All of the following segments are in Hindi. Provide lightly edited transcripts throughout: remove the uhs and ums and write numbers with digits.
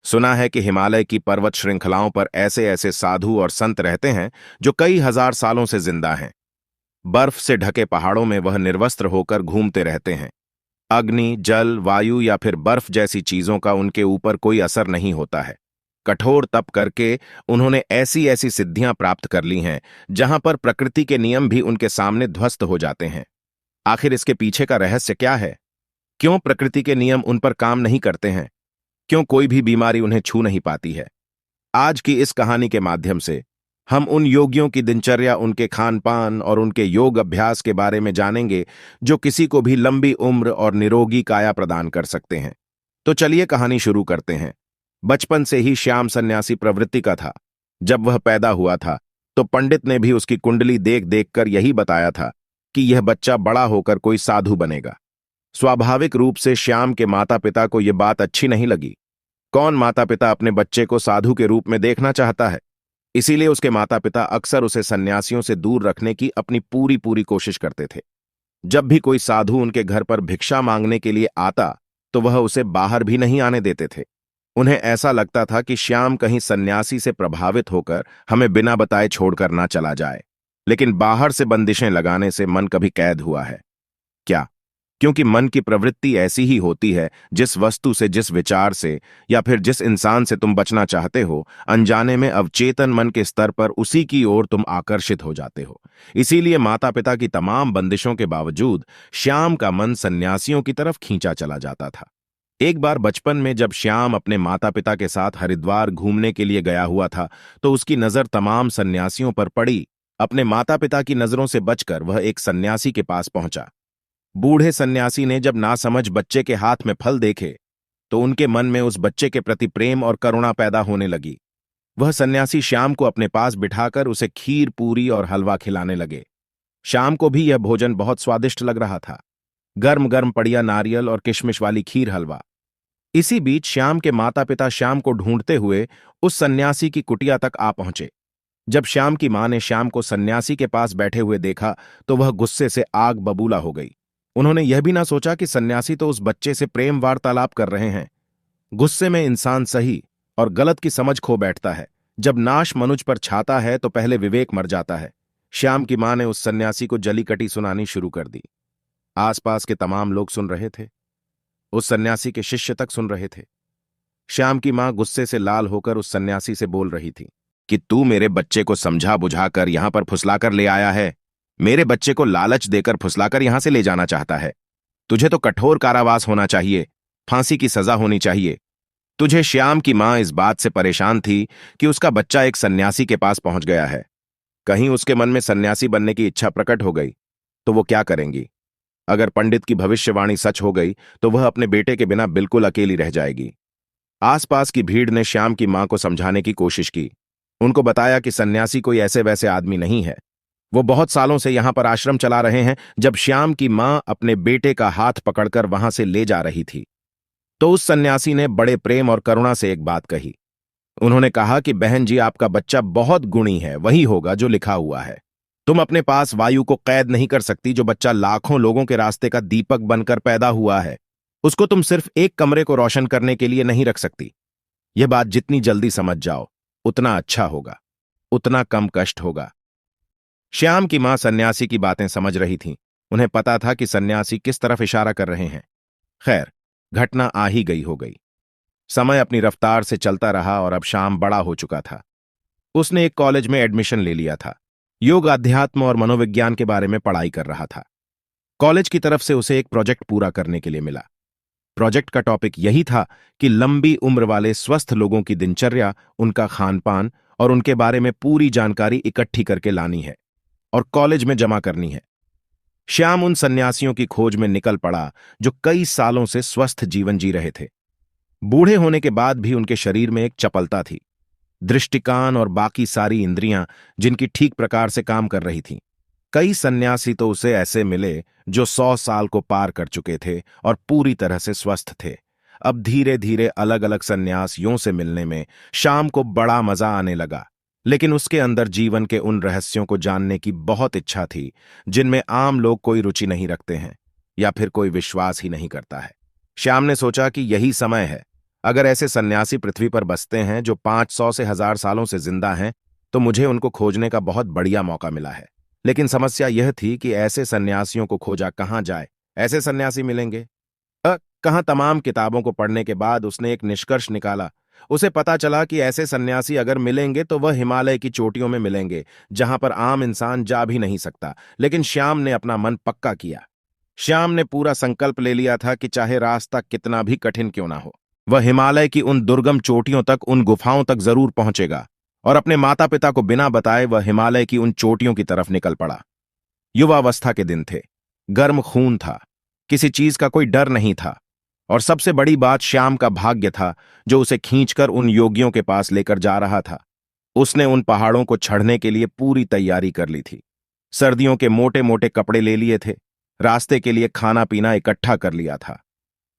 सुना है कि हिमालय की पर्वत श्रृंखलाओं पर ऐसे ऐसे साधु और संत रहते हैं जो कई हजार सालों से जिंदा हैं। बर्फ से ढके पहाड़ों में वह निर्वस्त्र होकर घूमते रहते हैं। अग्नि, जल, वायु या फिर बर्फ जैसी चीजों का उनके ऊपर कोई असर नहीं होता है। कठोर तप करके उन्होंने ऐसी ऐसी सिद्धियां प्राप्त कर ली हैं जहां पर प्रकृति के नियम भी उनके सामने ध्वस्त हो जाते हैं। आखिर इसके पीछे का रहस्य क्या है? क्यों प्रकृति के नियम उन पर काम नहीं करते हैं? क्यों कोई भी बीमारी उन्हें छू नहीं पाती है? आज की इस कहानी के माध्यम से हम उन योगियों की दिनचर्या, उनके खान पान और उनके योग अभ्यास के बारे में जानेंगे जो किसी को भी लंबी उम्र और निरोगी काया प्रदान कर सकते हैं। तो चलिए कहानी शुरू करते हैं। बचपन से ही श्याम सन्यासी प्रवृत्ति का था। जब वह पैदा हुआ था तो पंडित ने भी उसकी कुंडली देख देख कर यही बताया था कि यह बच्चा बड़ा होकर कोई साधु बनेगा। स्वाभाविक रूप से श्याम के माता पिता को यह बात अच्छी नहीं लगी। कौन माता पिता अपने बच्चे को साधु के रूप में देखना चाहता है? इसीलिए उसके माता पिता अक्सर उसे सन्यासियों से दूर रखने की अपनी पूरी पूरी कोशिश करते थे। जब भी कोई साधु उनके घर पर भिक्षा मांगने के लिए आता तो वह उसे बाहर भी नहीं आने देते थे। उन्हें ऐसा लगता था कि श्याम कहीं सन्यासी से प्रभावित होकर हमें बिना बताए छोड़कर ना चला जाए। लेकिन बाहर से बंदिशें लगाने से मन कभी कैद हुआ है क्या? क्योंकि मन की प्रवृत्ति ऐसी ही होती है। जिस वस्तु से, जिस विचार से या फिर जिस इंसान से तुम बचना चाहते हो, अनजाने में अवचेतन मन के स्तर पर उसी की ओर तुम आकर्षित हो जाते हो। इसीलिए माता पिता की तमाम बंदिशों के बावजूद श्याम का मन सन्यासियों की तरफ खींचा चला जाता था। एक बार बचपन में जब श्याम अपने माता पिता के साथ हरिद्वार घूमने के लिए गया हुआ था तो उसकी नजर तमाम सन्यासियों पर पड़ी। अपने माता पिता की नजरों से बचकर वह एक सन्यासी के पास पहुंचा। बूढ़े सन्यासी ने जब नासमझ बच्चे के हाथ में फल देखे तो उनके मन में उस बच्चे के प्रति प्रेम और करुणा पैदा होने लगी। वह सन्यासी श्याम को अपने पास बिठाकर उसे खीर, पूरी और हलवा खिलाने लगे। श्याम को भी यह भोजन बहुत स्वादिष्ट लग रहा था। गर्म गर्म पड़िया नारियल और किशमिश वाली खीर हलवा। इसी बीच श्याम के माता पिता श्याम को ढूंढते हुए उस सन्यासी की कुटिया तक आ पहुंचे। जब श्याम की मां ने श्याम को सन्यासी के पास बैठे हुए देखा तो वह गुस्से से आग बबूला हो गई। उन्होंने यह भी ना सोचा कि सन्यासी तो उस बच्चे से प्रेम वार्तालाप कर रहे हैं। गुस्से में इंसान सही और गलत की समझ खो बैठता है। जब नाश मनुज पर छाता है तो पहले विवेक मर जाता है। श्याम की मां ने उस सन्यासी को जली कटी सुनानी शुरू कर दी। आसपास के तमाम लोग सुन रहे थे। उस सन्यासी के शिष्य तक सुन रहे थे। श्याम की मां गुस्से से लाल होकर उस सन्यासी से बोल रही थी कि तू मेरे बच्चे को समझा बुझाकर यहां पर फुसलाकर ले आया है। मेरे बच्चे को लालच देकर फुसलाकर यहां से ले जाना चाहता है। तुझे तो कठोर कारावास होना चाहिए, फांसी की सजा होनी चाहिए। तुझे श्याम की मां इस बात से परेशान थी कि उसका बच्चा एक सन्यासी के पास पहुंच गया है। कहीं उसके मन में सन्यासी बनने की इच्छा प्रकट हो गई तो वो क्या करेंगी? अगर पंडित की भविष्यवाणी सच हो गई तो वह अपने बेटे के बिना बिल्कुल अकेली रह जाएगी। आसपास की भीड़ ने श्याम की मां को समझाने की कोशिश की। उनको बताया कि सन्यासी कोई ऐसे वैसे आदमी नहीं है। वो बहुत सालों से यहां पर आश्रम चला रहे हैं। जब श्याम की मां अपने बेटे का हाथ पकड़कर वहां से ले जा रही थी तो उस सन्यासी ने बड़े प्रेम और करुणा से एक बात कही। उन्होंने कहा कि बहन जी, आपका बच्चा बहुत गुणी है, वही होगा जो लिखा हुआ है। तुम अपने पास वायु को कैद नहीं कर सकती। जो बच्चा लाखों लोगों के रास्ते का दीपक बनकर पैदा हुआ है, उसको तुम सिर्फ एक कमरे को रोशन करने के लिए नहीं रख सकती। यह बात जितनी जल्दी समझ जाओ उतना अच्छा होगा, उतना कम कष्ट होगा। श्याम की मां सन्यासी की बातें समझ रही थीं। उन्हें पता था कि सन्यासी किस तरफ इशारा कर रहे हैं। खैर, घटना आ ही गई हो गई। समय अपनी रफ्तार से चलता रहा और अब श्याम बड़ा हो चुका था। उसने एक कॉलेज में एडमिशन ले लिया था। योग, अध्यात्म और मनोविज्ञान के बारे में पढ़ाई कर रहा था। कॉलेज की तरफ से उसे एक प्रोजेक्ट पूरा करने के लिए मिला। प्रोजेक्ट का टॉपिक यही था कि लंबी उम्र वाले स्वस्थ लोगों की दिनचर्या, उनका खान पान और उनके बारे में पूरी जानकारी इकट्ठी करके लानी है और कॉलेज में जमा करनी है। श्याम उन सन्यासियों की खोज में निकल पड़ा जो कई सालों से स्वस्थ जीवन जी रहे थे। बूढ़े होने के बाद भी उनके शरीर में एक चपलता थी। दृष्टि, कान और बाकी सारी इंद्रियां जिनकी ठीक प्रकार से काम कर रही थीं। कई सन्यासी तो उसे ऐसे मिले जो 100 साल को पार कर चुके थे और पूरी तरह से स्वस्थ थे। अब धीरे धीरे अलग अलग सन्यासियों से मिलने में श्याम को बड़ा मजा आने लगा। लेकिन उसके अंदर जीवन के उन रहस्यों को जानने की बहुत इच्छा थी जिनमें आम लोग कोई रुचि नहीं रखते हैं या फिर कोई विश्वास ही नहीं करता है। श्याम ने सोचा कि यही समय है। अगर ऐसे सन्यासी पृथ्वी पर बसते हैं जो 500 से 1000 सालों से जिंदा हैं, तो मुझे उनको खोजने का बहुत बढ़िया मौका मिला है। लेकिन समस्या यह थी कि ऐसे सन्यासियों को खोजा कहाँ जाए। ऐसे सन्यासी मिलेंगे कहाँ? तमाम किताबों को पढ़ने के बाद उसने एक निष्कर्ष निकाला। उसे पता चला कि ऐसे सन्यासी अगर मिलेंगे तो वह हिमालय की चोटियों में मिलेंगे, जहां पर आम इंसान जा भी नहीं सकता। लेकिन श्याम ने अपना मन पक्का किया। श्याम ने पूरा संकल्प ले लिया था कि चाहे रास्ता कितना भी कठिन क्यों ना हो, वह हिमालय की उन दुर्गम चोटियों तक, उन गुफाओं तक जरूर पहुंचेगा। और अपने माता पिता को बिना बताए वह हिमालय की उन चोटियों की तरफ निकल पड़ा। युवावस्था के दिन थे, गर्म खून था, किसी चीज का कोई डर नहीं था। और सबसे बड़ी बात, श्याम का भाग्य था जो उसे खींचकर उन योगियों के पास लेकर जा रहा था। उसने उन पहाड़ों को चढ़ने के लिए पूरी तैयारी कर ली थी। सर्दियों के मोटे मोटे कपड़े ले लिए थे, रास्ते के लिए खाना पीना इकट्ठा कर लिया था।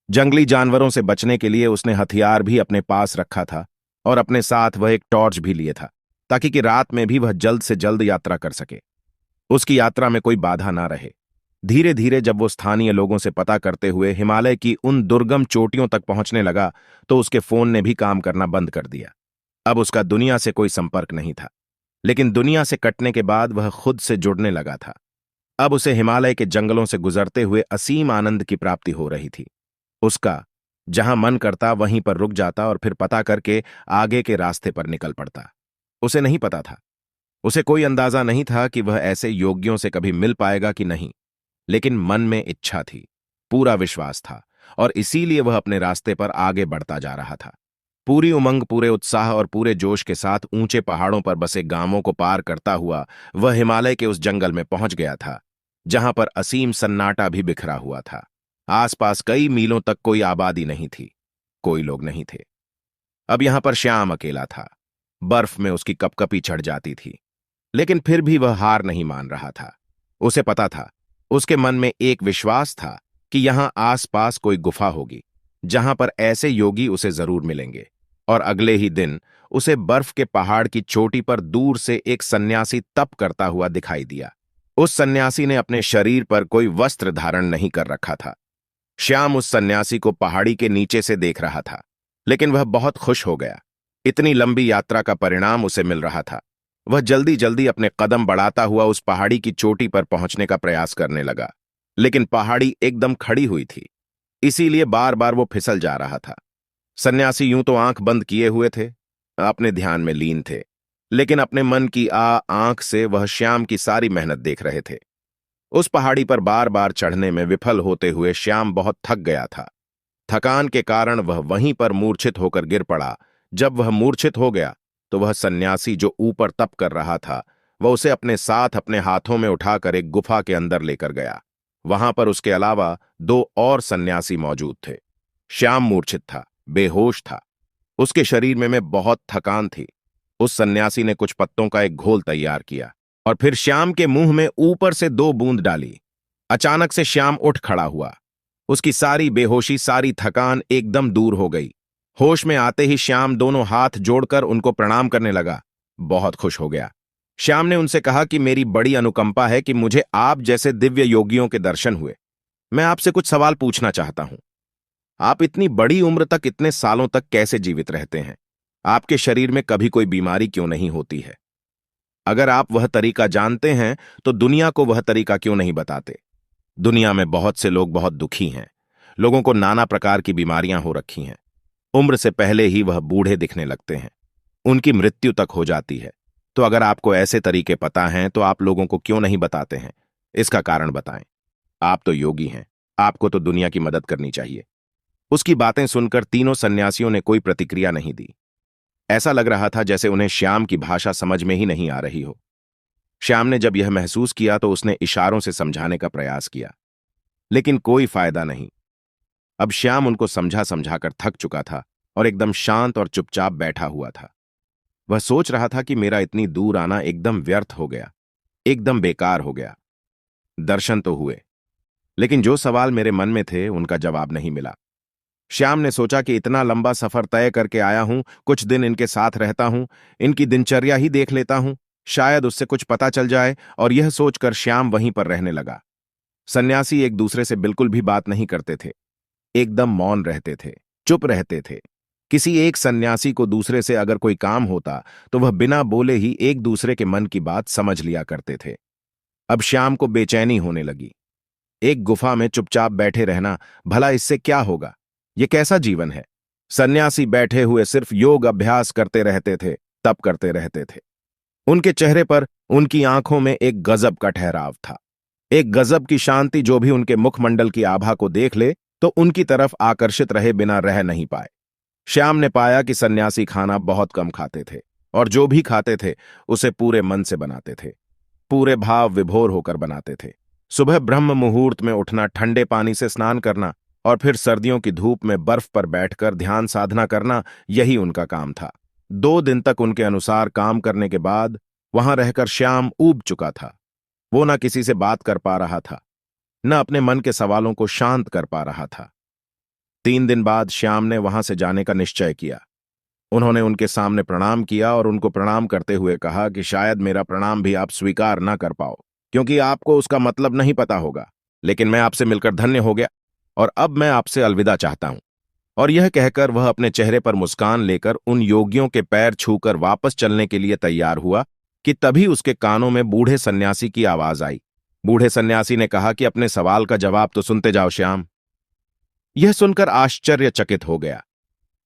जंगली जानवरों से बचने के लिए उसने हथियार भी अपने पास रखा था, और अपने साथ वह एक टॉर्च भी लिए था, ताकि कि रात में भी वह जल्द से जल्द यात्रा कर सके, उसकी यात्रा में कोई बाधा ना रहे। धीरे धीरे जब वो स्थानीय लोगों से पता करते हुए हिमालय की उन दुर्गम चोटियों तक पहुंचने लगा, तो उसके फोन ने भी काम करना बंद कर दिया। अब उसका दुनिया से कोई संपर्क नहीं था। लेकिन दुनिया से कटने के बाद वह खुद से जुड़ने लगा था। अब उसे हिमालय के जंगलों से गुजरते हुए असीम आनंद की प्राप्ति हो रही थी। उसका जहां मन करता वहीं पर रुक जाता और फिर पता करके आगे के रास्ते पर निकल पड़ता। उसे नहीं पता था, उसे कोई अंदाजा नहीं था कि वह ऐसे योगियों से कभी मिल पाएगा कि नहीं। लेकिन मन में इच्छा थी, पूरा विश्वास था, और इसीलिए वह अपने रास्ते पर आगे बढ़ता जा रहा था। पूरी उमंग, पूरे उत्साह और पूरे जोश के साथ ऊंचे पहाड़ों पर बसे गांवों को पार करता हुआ वह हिमालय के उस जंगल में पहुंच गया था, जहां पर असीम सन्नाटा भी बिखरा हुआ था। आसपास कई मीलों तक कोई आबादी नहीं थी, कोई लोग नहीं थे। अब यहां पर श्याम अकेला था। बर्फ में उसकी कपकपी चढ़ जाती थी, लेकिन फिर भी वह हार नहीं मान रहा था। उसे पता था, उसके मन में एक विश्वास था कि यहां आसपास कोई गुफा होगी, जहां पर ऐसे योगी उसे जरूर मिलेंगे। और अगले ही दिन उसे बर्फ के पहाड़ की चोटी पर दूर से एक सन्यासी तप करता हुआ दिखाई दिया। उस सन्यासी ने अपने शरीर पर कोई वस्त्र धारण नहीं कर रखा था। श्याम उस सन्यासी को पहाड़ी के नीचे से देख रहा था, लेकिन वह बहुत खुश हो गया। इतनी लंबी यात्रा का परिणाम उसे मिल रहा था। वह जल्दी जल्दी अपने कदम बढ़ाता हुआ उस पहाड़ी की चोटी पर पहुंचने का प्रयास करने लगा, लेकिन पहाड़ी एकदम खड़ी हुई थी, इसीलिए बार बार वो फिसल जा रहा था। सन्यासी यूं तो आंख बंद किए हुए थे, अपने ध्यान में लीन थे, लेकिन अपने मन की आंख से वह श्याम की सारी मेहनत देख रहे थे। उस पहाड़ी पर बार बार चढ़ने में विफल होते हुए श्याम बहुत थक गया था। थकान के कारण वह वहीं पर मूर्छित होकर गिर पड़ा। जब वह मूर्छित हो गया, तो वह सन्यासी जो ऊपर तप कर रहा था, वह उसे अपने साथ अपने हाथों में उठाकर एक गुफा के अंदर लेकर गया। वहां पर उसके अलावा 2 और सन्यासी मौजूद थे। श्याम मूर्छित था, बेहोश था, उसके शरीर में बहुत थकान थी। उस सन्यासी ने कुछ पत्तों का एक घोल तैयार किया और फिर श्याम के मुंह में ऊपर से 2 बूंद डाली। अचानक से श्याम उठ खड़ा हुआ। उसकी सारी बेहोशी, सारी थकान एकदम दूर हो गई। होश में आते ही श्याम दोनों हाथ जोड़कर उनको प्रणाम करने लगा। बहुत खुश हो गया। श्याम ने उनसे कहा कि मेरी बड़ी अनुकंपा है कि मुझे आप जैसे दिव्य योगियों के दर्शन हुए। मैं आपसे कुछ सवाल पूछना चाहता हूं। आप इतनी बड़ी उम्र तक, इतने सालों तक कैसे जीवित रहते हैं? आपके शरीर में कभी कोई बीमारी क्यों नहीं होती है? अगर आप वह तरीका जानते हैं, तो दुनिया को वह तरीका क्यों नहीं बताते? दुनिया में बहुत से लोग बहुत दुखी हैं। लोगों को नाना प्रकार की बीमारियां हो रखी हैं। उम्र से पहले ही वह बूढ़े दिखने लगते हैं, उनकी मृत्यु तक हो जाती है। तो अगर आपको ऐसे तरीके पता हैं, तो आप लोगों को क्यों नहीं बताते हैं? इसका कारण बताएं। आप तो योगी हैं, आपको तो दुनिया की मदद करनी चाहिए। उसकी बातें सुनकर तीनों सन्यासियों ने कोई प्रतिक्रिया नहीं दी। ऐसा लग रहा था जैसे उन्हें श्याम की भाषा समझ में ही नहीं आ रही हो। श्याम ने जब यह महसूस किया तो उसने इशारों से समझाने का प्रयास किया, लेकिन कोई फायदा नहीं। अब श्याम उनको समझा समझाकर थक चुका था और एकदम शांत और चुपचाप बैठा हुआ था। वह सोच रहा था कि मेरा इतनी दूर आना एकदम व्यर्थ हो गया, एकदम बेकार हो गया। दर्शन तो हुए, लेकिन जो सवाल मेरे मन में थे उनका जवाब नहीं मिला। श्याम ने सोचा कि इतना लंबा सफर तय करके आया हूं, कुछ दिन इनके साथ रहता हूं, इनकी दिनचर्या ही देख लेता हूं, शायद उससे कुछ पता चल जाए। और यह सोचकर श्याम वहीं पर रहने लगा। सन्यासी एक दूसरे से बिल्कुल भी बात नहीं करते थे, एकदम मौन रहते थे, चुप रहते थे। किसी एक सन्यासी को दूसरे से अगर कोई काम होता तो वह बिना बोले ही एक दूसरे के मन की बात समझ लिया करते थे। अब श्याम को बेचैनी होने लगी। एक गुफा में चुपचाप बैठे रहना, भला इससे क्या होगा? ये कैसा जीवन है? सन्यासी बैठे हुए सिर्फ योग अभ्यास करते रहते थे, तप करते रहते थे। उनके चेहरे पर, उनकी आंखों में एक गजब का ठहराव था, एक गजब की शांति जो भी उनके मुखमंडल की आभा को देख ले तो उनकी तरफ आकर्षित रहे बिना रह नहीं पाए। श्याम ने पाया कि सन्यासी खाना बहुत कम खाते थे और जो भी खाते थे उसे पूरे मन से बनाते थे, पूरे भाव विभोर होकर बनाते थे। सुबह ब्रह्म मुहूर्त में उठना, ठंडे पानी से स्नान करना और फिर सर्दियों की धूप में बर्फ पर बैठकर ध्यान साधना करना, यही उनका काम था। 2 दिन तक उनके अनुसार काम करने के बाद वहां रहकर श्याम ऊब चुका था। वो न किसी से बात कर पा रहा था, न अपने मन के सवालों को शांत कर पा रहा था। 3 दिन बाद श्याम ने वहां से जाने का निश्चय किया। उन्होंने उनके सामने प्रणाम किया और उनको प्रणाम करते हुए कहा कि शायद मेरा प्रणाम भी आप स्वीकार ना कर पाओ, क्योंकि आपको उसका मतलब नहीं पता होगा, लेकिन मैं आपसे मिलकर धन्य हो गया और अब मैं आपसे अलविदा चाहता हूं। और यह कहकर वह अपने चेहरे पर मुस्कान लेकर उन योगियों के पैर छूकर वापस चलने के लिए तैयार हुआ कि तभी उसके कानों में बूढ़े सन्यासी की आवाज आई। बूढ़े सन्यासी ने कहा कि अपने सवाल का जवाब तो सुनते जाओ श्याम। यह सुनकर आश्चर्यचकित हो गया।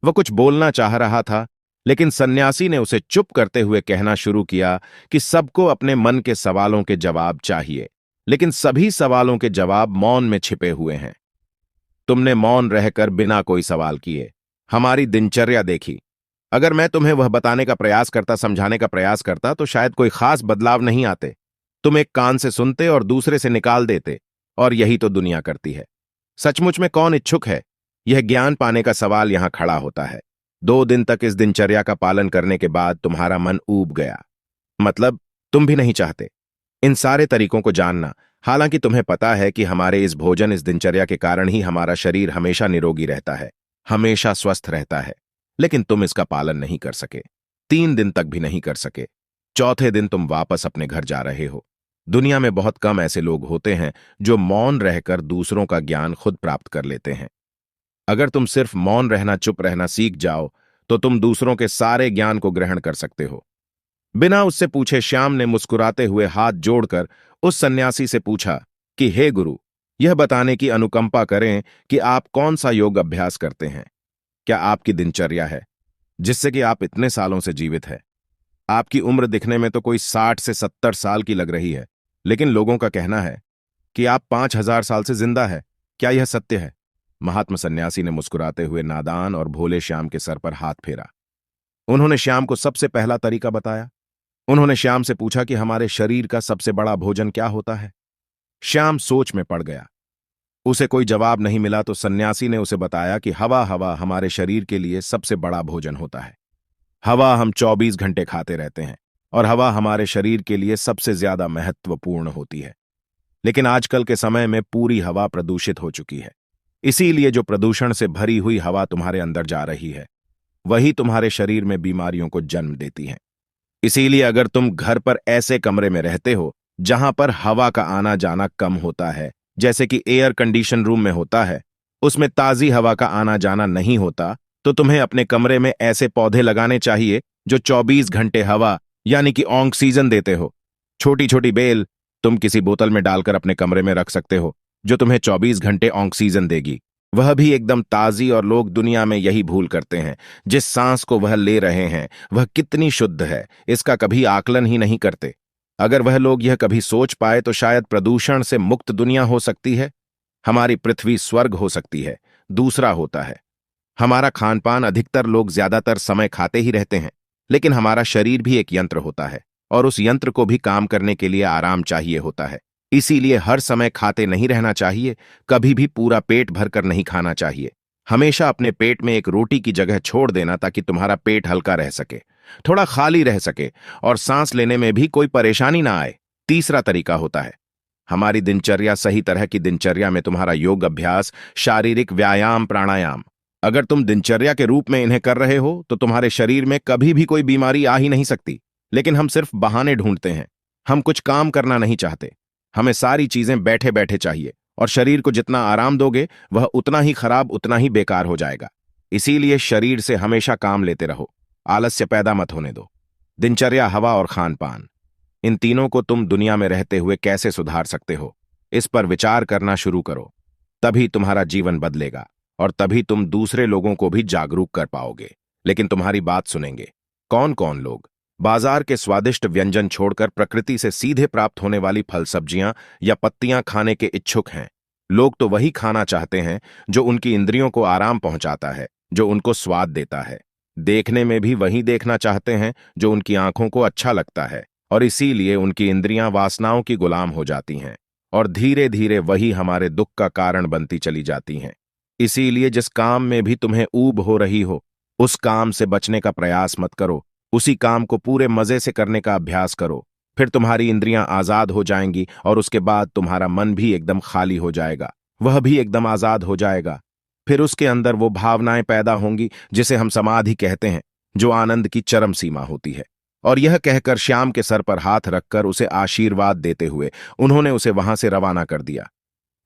वह कुछ बोलना चाह रहा था, लेकिन सन्यासी ने उसे चुप करते हुए कहना शुरू किया कि सबको अपने मन के सवालों के जवाब चाहिए, लेकिन सभी सवालों के जवाब मौन में छिपे हुए हैं। तुमने मौन रहकर बिना कोई सवाल किए हमारी दिनचर्या देखी। अगर मैं तुम्हें वह बताने का प्रयास करता, समझाने का प्रयास करता, तो शायद कोई खास बदलाव नहीं आते। तुम एक कान से सुनते और दूसरे से निकाल देते, और यही तो दुनिया करती है। सचमुच में कौन इच्छुक है? यह ज्ञान पाने का सवाल यहां खड़ा होता है। 2 दिन तक इस दिनचर्या का पालन करने के बाद तुम्हारा मन ऊब गया, मतलब तुम भी नहीं चाहते इन सारे तरीकों को जानना। हालांकि तुम्हें पता है कि हमारे इस भोजन, इस दिनचर्या के कारण ही हमारा शरीर हमेशा निरोगी रहता है, हमेशा स्वस्थ रहता है, लेकिन तुम इसका पालन नहीं कर सके। 3 दिन तक भी नहीं कर सके। चौथे दिन तुम वापस अपने घर जा रहे हो। दुनिया में बहुत कम ऐसे लोग होते हैं जो मौन रहकर दूसरों का ज्ञान खुद प्राप्त कर लेते हैं। अगर तुम सिर्फ मौन रहना, चुप रहना सीख जाओ तो तुम दूसरों के सारे ज्ञान को ग्रहण कर सकते हो। बिना उससे पूछे श्याम ने मुस्कुराते हुए हाथ जोड़कर उस सन्यासी से पूछा कि हे गुरु, यह बताने की अनुकंपा करें कि आप कौन सा योग अभ्यास करते हैं? क्या आपकी दिनचर्या है जिससे कि आप इतने सालों से जीवित है? आपकी उम्र दिखने में तो कोई 60 से 70 साल की लग रही है, लेकिन लोगों का कहना है कि आप 5000 साल से जिंदा है। क्या यह सत्य है? महात्मा सन्यासी ने मुस्कुराते हुए नादान और भोले श्याम के सर पर हाथ फेरा। उन्होंने श्याम को सबसे पहला तरीका बताया। उन्होंने श्याम से पूछा कि हमारे शरीर का सबसे बड़ा भोजन क्या होता है? श्याम सोच में पड़ गया। उसे कोई जवाब नहीं मिला तो सन्यासी ने उसे बताया कि हवा हमारे शरीर के लिए सबसे बड़ा भोजन होता है। हवा हम 24 घंटे खाते रहते हैं और हवा हमारे शरीर के लिए सबसे ज्यादा महत्वपूर्ण होती है। लेकिन आजकल के समय में पूरी हवा प्रदूषित हो चुकी है। इसीलिए जो प्रदूषण से भरी हुई हवा तुम्हारे अंदर जा रही है, वही तुम्हारे शरीर में बीमारियों को जन्म देती है। इसीलिए अगर तुम घर पर ऐसे कमरे में रहते हो जहां पर हवा का आना जाना कम होता है, जैसे कि एयर कंडीशन रूम में होता है, उसमें ताजी हवा का आना जाना नहीं होता, तो तुम्हें अपने कमरे में ऐसे पौधे लगाने चाहिए जो 24 घंटे हवा यानी कि ऑक्सीजन देते हो। छोटी छोटी बेल तुम किसी बोतल में डालकर अपने कमरे में रख सकते हो, जो तुम्हें 24 घंटे ऑक्सीजन देगी, वह भी एकदम ताजी। और लोग दुनिया में यही भूल करते हैं, जिस सांस को वह ले रहे हैं वह कितनी शुद्ध है, इसका कभी आकलन ही नहीं करते। अगर वह लोग यह कभी सोच पाए तो शायद प्रदूषण से मुक्त दुनिया हो सकती है, हमारी पृथ्वी स्वर्ग हो सकती है। दूसरा होता है हमारा खान पान। अधिकतर लोग ज्यादातर समय खाते ही रहते हैं, लेकिन हमारा शरीर भी एक यंत्र होता है और उस यंत्र को भी काम करने के लिए आराम चाहिए होता है। इसीलिए हर समय खाते नहीं रहना चाहिए, कभी भी पूरा पेट भरकर नहीं खाना चाहिए। हमेशा अपने पेट में एक रोटी की जगह छोड़ देना ताकि तुम्हारा पेट हल्का रह सके, थोड़ा खाली रह सके और सांस लेने में भी कोई परेशानी ना आए। तीसरा तरीका होता है हमारी दिनचर्या। सही तरह की दिनचर्या में तुम्हारा योग अभ्यास, शारीरिक व्यायाम, प्राणायाम। अगर तुम दिनचर्या के रूप में इन्हें कर रहे हो तो तुम्हारे शरीर में कभी भी कोई बीमारी आ ही नहीं सकती। लेकिन हम सिर्फ बहाने ढूंढते हैं, हम कुछ काम करना नहीं चाहते। हमें सारी चीजें बैठे बैठे चाहिए और शरीर को जितना आराम दोगे वह उतना ही खराब, उतना ही बेकार हो जाएगा। इसीलिए शरीर से हमेशा काम लेते रहो, आलस्य पैदा मत होने दो। दिनचर्या, हवा और खान पान, इन तीनों को तुम दुनिया में रहते हुए कैसे सुधार सकते हो, इस पर विचार करना शुरू करो। तभी तुम्हारा जीवन बदलेगा और तभी तुम दूसरे लोगों को भी जागरूक कर पाओगे। लेकिन तुम्हारी बात सुनेंगे कौन कौन लोग? बाजार के स्वादिष्ट व्यंजन छोड़कर प्रकृति से सीधे प्राप्त होने वाली फल, सब्जियां या पत्तियां खाने के इच्छुक हैं। लोग तो वही खाना चाहते हैं जो उनकी इंद्रियों को आराम पहुंचाता है, जो उनको स्वाद देता है। देखने में भी वही देखना चाहते हैं जो उनकी आंखों को अच्छा लगता है, और इसीलिए उनकी इंद्रियां वासनाओं की गुलाम हो जाती हैं और धीरे धीरे वही हमारे दुख का कारण बनती चली जाती हैं। इसीलिए जिस काम में भी तुम्हें ऊब हो रही हो, उस काम से बचने का प्रयास मत करो। उसी काम को पूरे मजे से करने का अभ्यास करो। फिर तुम्हारी इंद्रियां आजाद हो जाएंगी और उसके बाद तुम्हारा मन भी एकदम खाली हो जाएगा, वह भी एकदम आजाद हो जाएगा। फिर उसके अंदर वो भावनाएं पैदा होंगी जिसे हम समाधि कहते हैं, जो आनंद की चरम सीमा होती है। और यह कहकर श्याम के सर पर हाथ रखकर उसे आशीर्वाद देते हुए उन्होंने उसे वहां से रवाना कर दिया।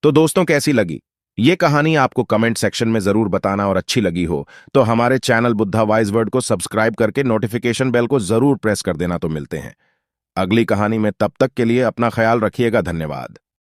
तो दोस्तों, कैसी लगी ये कहानी? आपको कमेंट सेक्शन में जरूर बताना, और अच्छी लगी हो तो हमारे चैनल बुद्धा वाइज वर्ड को सब्सक्राइब करके नोटिफिकेशन बेल को जरूर प्रेस कर देना। तो मिलते हैं अगली कहानी में, तब तक के लिए अपना ख्याल रखिएगा। धन्यवाद।